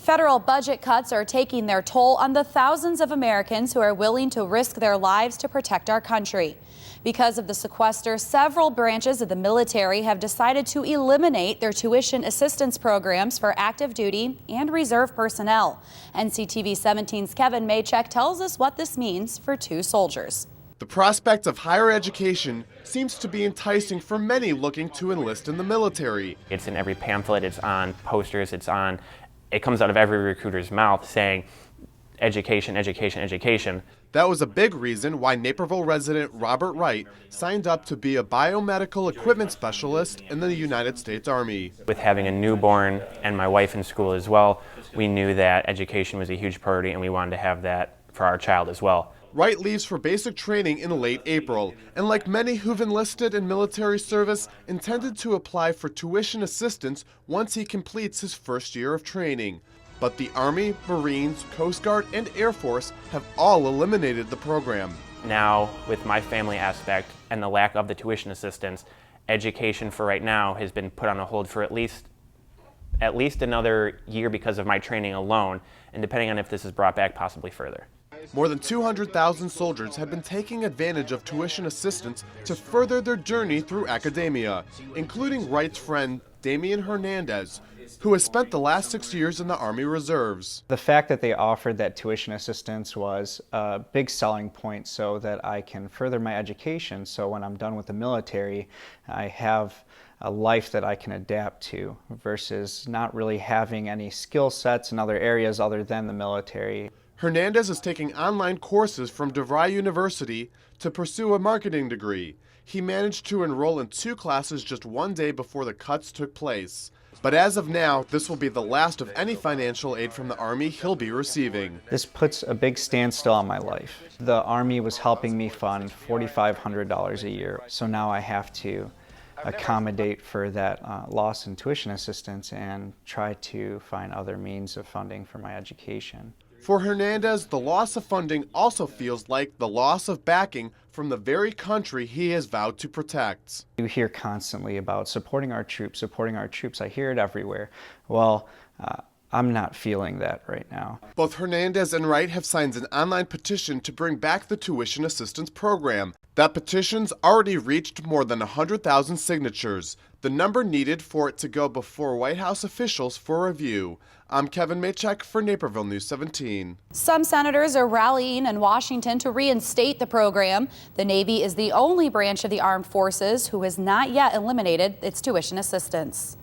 Federal budget cuts are taking their toll on the thousands of Americans who are willing to risk their lives to protect our country. Because of the sequester, several branches of the military have decided to eliminate their tuition assistance programs for active duty and reserve personnel. NCTV 17's Kevin Machak tells us what this means for two soldiers. The prospect of higher education seems to be enticing for many looking to enlist in the military. It's in every pamphlet, it's on posters, it comes out of every recruiter's mouth saying education, education, education. That was a big reason why Naperville resident Robert Wright signed up to be a biomedical equipment specialist in the United States Army. With having a newborn and my wife in school as well, we knew that education was a huge priority and we wanted to have that for our child as well. Wright leaves for basic training in late April, and like many who've enlisted in military service, intended to apply for tuition assistance once he completes his first year of training. But the Army, Marines, Coast Guard, and Air Force have all eliminated the program. Now, with my family aspect and the lack of the tuition assistance, education for right now has been put on a hold for at least another year because of my training alone, and depending on if this is brought back, possibly further. More than 200,000 soldiers have been taking advantage of tuition assistance to further their journey through academia, including Wright's friend Damian Hernandez, who has spent the last 6 years in the Army Reserves. The fact that they offered that tuition assistance was a big selling point so that I can further my education, so when I'm done with the military, I have a life that I can adapt to versus not really having any skill sets in other areas other than the military. Hernandez is taking online courses from DeVry University to pursue a marketing degree. He managed to enroll in 2 classes just one day before the cuts took place. But as of now, this will be the last of any financial aid from the Army he'll be receiving. This puts a big standstill on my life. The Army was helping me fund $4,500 a year, so now I have to accommodate for that loss in tuition assistance and try to find other means of funding for my education. For Hernandez, the loss of funding also feels like the loss of backing from the very country he has vowed to protect. You hear constantly about supporting our troops, supporting our troops. I hear it everywhere. Well, I'm not feeling that right now. Both Hernandez and Wright have signed an online petition to bring back the tuition assistance program. That petition's already reached more than 100,000 signatures, the number needed for it to go before White House officials for review. I'm Kevin Machak for Naperville News 17. Some senators are rallying in Washington to reinstate the program. The Navy is the only branch of the armed forces who has not yet eliminated its tuition assistance.